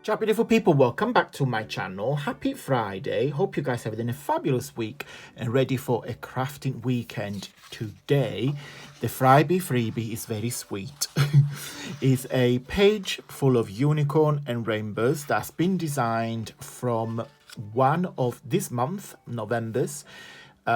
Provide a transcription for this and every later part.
Ciao beautiful people, welcome back to my channel. Happy Friday. Hope you guys are having a fabulous week and ready for a crafting weekend. Today the freebie is very sweet. It's a page full of unicorn and rainbows that's been designed from one of this month, November's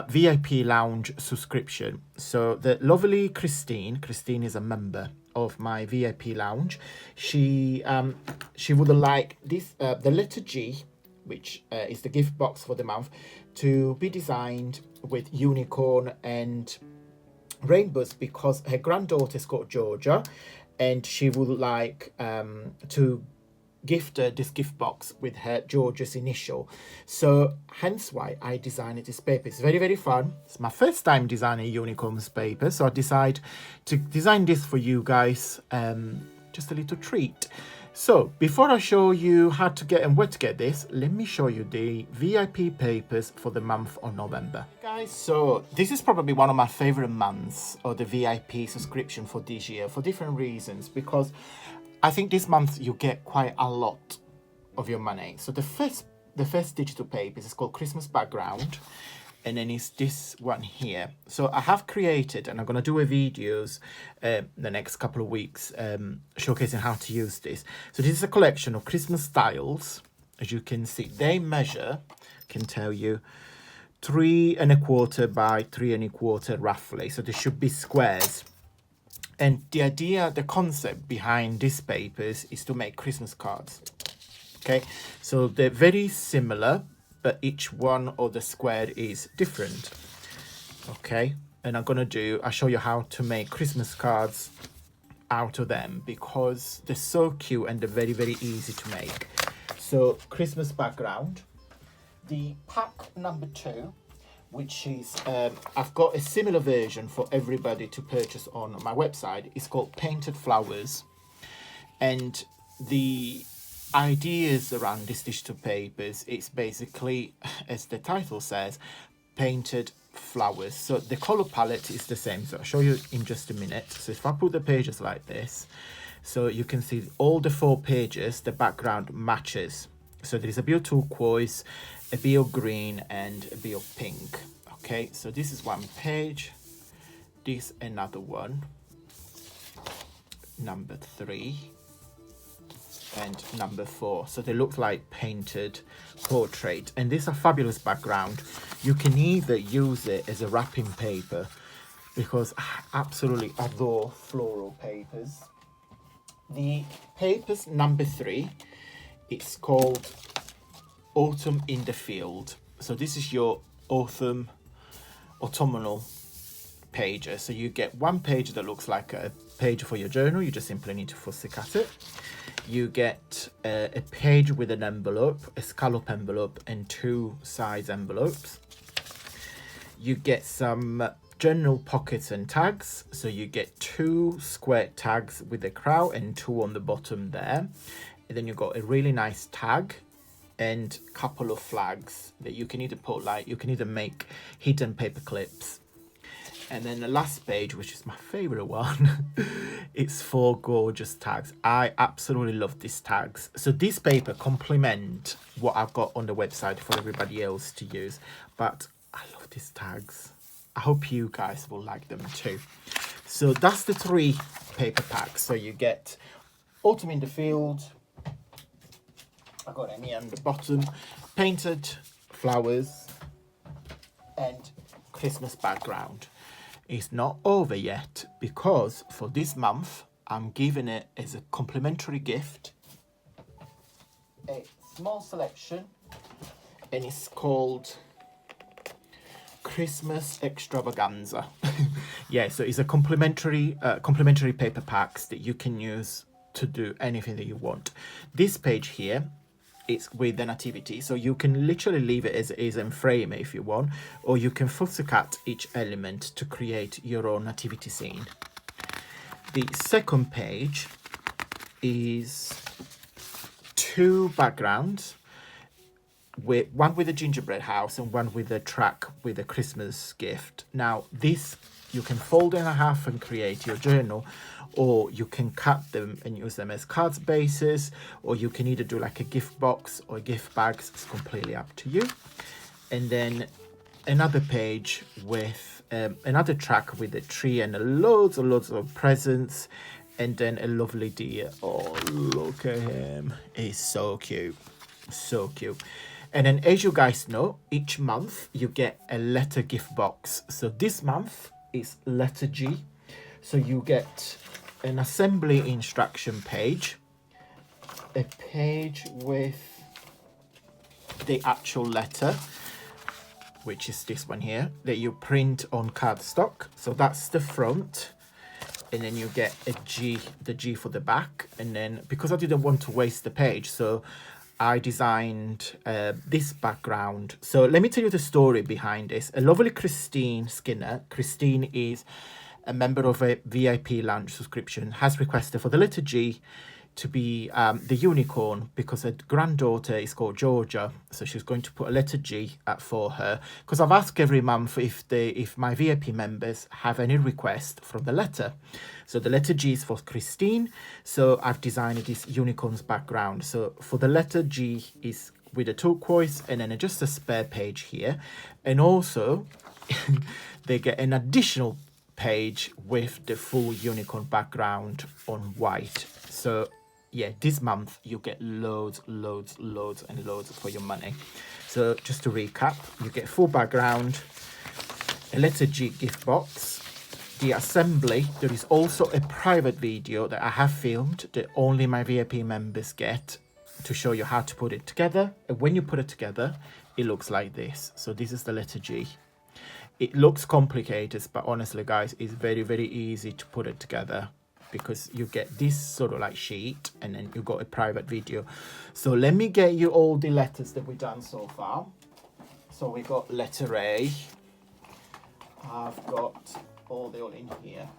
VIP lounge subscription. So the lovely Christine is a member of my VIP lounge. She would like this the letter G, which is the gift box for the month, to be designed with unicorn and rainbows because her granddaughter is called Georgia, and she would like to gift her this gift box with her Georgia's initial. So hence why I designed this paper. It's very, very fun. It's my first time designing unicorns paper, so I decided to design this for you guys. Just a little treat. So before I show you how to get and where to get this, let me show you the VIP papers for the month of November. Guys, so this is probably one of my favorite months of the VIP subscription for this year for different reasons, because I think this month you get quite a lot of your money. So the first digital paper is called Christmas Background, and then it's this one here. So I have created, and I'm going to do a videos the next couple of weeks showcasing how to use this. So this is a collection of Christmas styles. As you can see, they measure, can tell you, 3 1/4 by 3 1/4 roughly. So they should be squares. And the idea, the concept behind these papers is to make Christmas cards. Okay, so they're very similar, but each one of the square is different. Okay, and I'll show you how to make Christmas cards out of them because they're so cute and they're very, very easy to make. So Christmas Background, the pack number 2, which is I've got a similar version for everybody to purchase on my website. It's called Painted Flowers, and the ideas around this digital papers, it's basically, as the title says, painted flowers. So the color palette is the same, so I'll show you in just a minute. So if I put the pages like this, so you can see all the 4 pages, the background matches. So there is a bit of turquoise, a bit of green, and a bit of pink. Okay, so this is one page, this another one, number 3, and number 4. So they look like painted portrait, and this is a fabulous background. You can either use it as a wrapping paper, because I absolutely adore floral papers. The papers number 3, it's called Autumn in the Field. So this is your autumnal pages. So you get one page that looks like a page for your journal. You just simply need to fussy cut it. You get a page with an envelope, a scallop envelope, and 2 size envelopes. You get some journal pockets and tags. So you get 2 square tags with a crown and 2 on the bottom there. And then you got a really nice tag and couple of flags that you can either put, like, you can either make hidden paper clips. And then the last page, which is my favorite one, it's 4 gorgeous tags. I absolutely love these tags. So this paper complement what I've got on the website for everybody else to use, but I love these tags. I hope you guys will like them too. So that's the 3 paper packs. So you get Autumn in the Field, I got any on the bottom, Painted Flowers, and Christmas Background. It's not over yet, because for this month I'm giving it as a complimentary gift a small selection, and it's called Christmas Extravaganza. Yeah, so it's a complimentary paper packs that you can use to do anything that you want. This page here, it's with the nativity, so you can literally leave it as it is and frame it if you want, or you can fussy cut each element to create your own nativity scene. The second page is 2 backgrounds, with one with a gingerbread house and one with a track with a Christmas gift. Now this you can fold in half and create your journal, or you can cut them and use them as cards bases, or you can either do like a gift box or gift bags. It's completely up to you. And then another page with another track with a tree and loads and loads of presents, and then a lovely deer. Oh, look at him. He's so cute. So cute. And then, as you guys know, each month you get a letter gift box. So this month is letter G. So you get an assembly instruction page, a page with the actual letter, which is this one here, that you print on cardstock. So that's the front. And then you get a G, the G for the back. And then, because I didn't want to waste the page, so I designed this background. So let me tell you the story behind this. A lovely Christine Skinner. Christine is a member of a VIP lounge subscription, has requested for the letter G to be the unicorn, because her granddaughter is called Georgia, so she's going to put a letter G for her, because I've asked every month if my VIP members have any request from the letter. So the letter G is for Christine, so I've designed this unicorn's background. So for the letter G is with a turquoise, and then just a spare page here, and also they get an additional page with the full unicorn background on white. So yeah, this month you get loads and loads for your money. So just to recap, you get full background, a letter G gift box, the assembly. There is also a private video that I have filmed that only my VIP members get, to show you how to put it together. And when you put it together, it looks like this. So this is the letter G. It looks complicated, but honestly guys, it's very easy to put it together, because you get this sort of like sheet, and then you got a private video. So let me get you all the letters that we've done so far. So we got letter A. I've got all in here.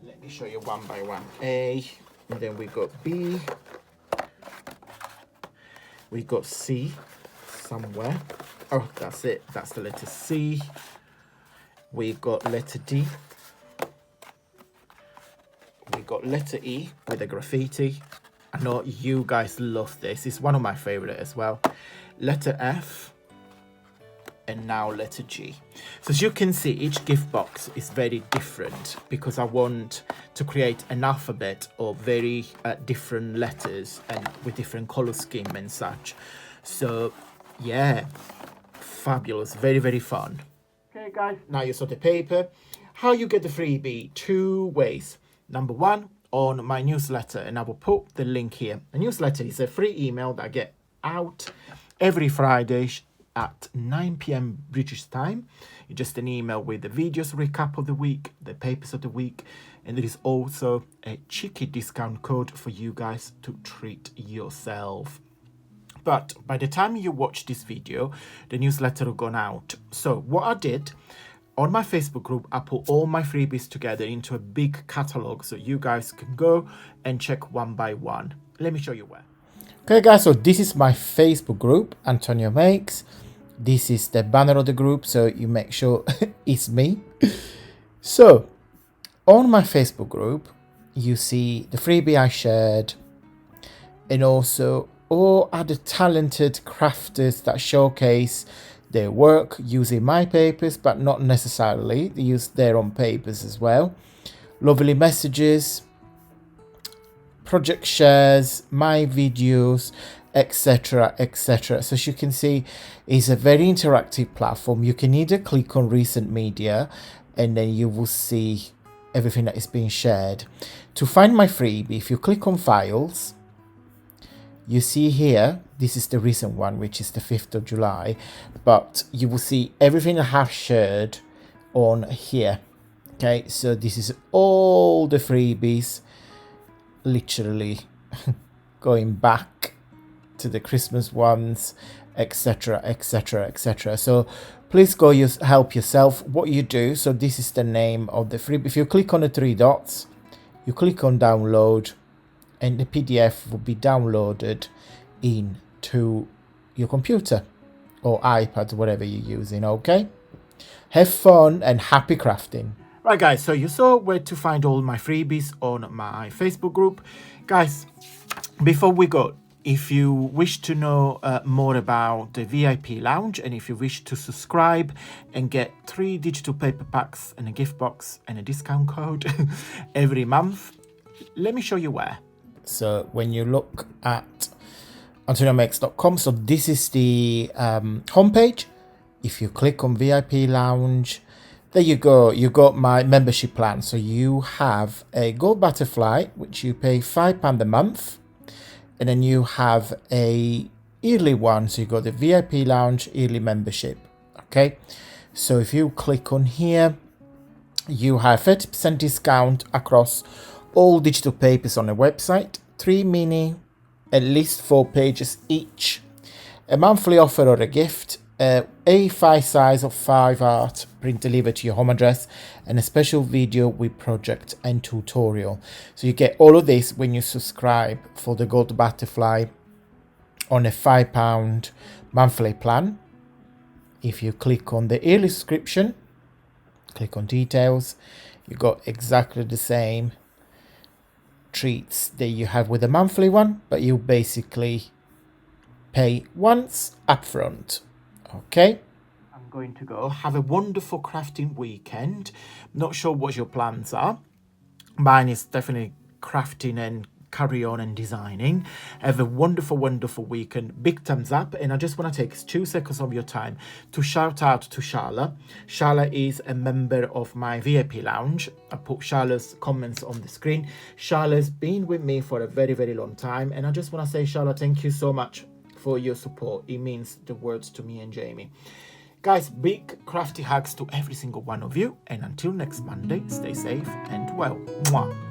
Let me show you one by one. A, and then we got B. We got C somewhere. Oh, that's it. That's the letter C. We got letter D. We got letter E with a graffiti. I know you guys love this. It's one of my favorite as well. Letter F. And now letter G. So as you can see, each gift box is very different, because I want to create an alphabet of very different letters and with different color scheme and such. So yeah, fabulous, very fun. Okay guys, now you saw the paper. How you get the freebie? Two ways. Number one, on my newsletter, and I will put the link here. A newsletter is a free email that I get out every Friday at 9 p.m. British time. It's just an email with the videos recap of the week, the papers of the week, and there is also a cheeky discount code for you guys to treat yourself. But by the time you watch this video, the newsletter will gone out. So what I did, on my Facebook group, I put all my freebies together into a big catalog, so you guys can go and check one by one. Let me show you where. Okay guys, so this is my Facebook group, Antonio Makes. This is the banner of the group, so you make sure it's me. So on my Facebook group, you see the freebie I shared, and also all other talented crafters that showcase their work using my papers, but not necessarily. They use their own papers as well. Lovely messages, project shares, my videos, etc. So as you can see, it's a very interactive platform. You can either click on recent media, and then you will see everything that is being shared. To find my freebie, if you click on files, you see here, this is the recent one, which is the 5th of July, but you will see everything I have shared on here. Okay, so this is all the freebies, literally going back to the Christmas ones, etc. So please go help yourself. What you do, so this is the name of the freebie. If you click on the three dots, you click on download, and the PDF will be downloaded into your computer or iPad, whatever you're using. Okay, have fun and happy crafting. Right, guys, so you saw where to find all my freebies on my Facebook group. Guys, before we go, if you wish to know more about the VIP lounge, and if you wish to subscribe and get 3 digital paper packs and a gift box and a discount code every month, let me show you where. So when you look at antoniomakes.com, so this is the homepage. If you click on VIP lounge, there you go, you got my membership plan. So you have a gold butterfly, which you pay £5 a month, and then you have a yearly one, so you got the VIP lounge yearly membership. Okay, so if you click on here, you have 30% discount across all digital papers on the website, 3 mini, at least 4 pages each, a monthly offer or a gift, A5 size of 5 art print delivered to your home address, and a special video with project and tutorial. So you get all of this when you subscribe for the gold butterfly on a £5 monthly plan. If you click on the yearly subscription, click on details, you got exactly the same treats that you have with the monthly one, but you basically pay once upfront. Okay, I'm going to go. Have a wonderful crafting weekend. Not sure what your plans are. Mine is definitely crafting and carry on and designing. Have a wonderful, wonderful weekend. Big thumbs up. And I just want to take 2 seconds of your time to shout out to Shala. Shala is a member of my VIP lounge. I put Shala's comments on the screen. Shala's been with me for a very, very long time. And I just want to say, Shala, thank you so much for your support. It means the words to me and Jamie. Guys, big crafty hugs to every single one of you. And until next Monday, stay safe and well. Mwah.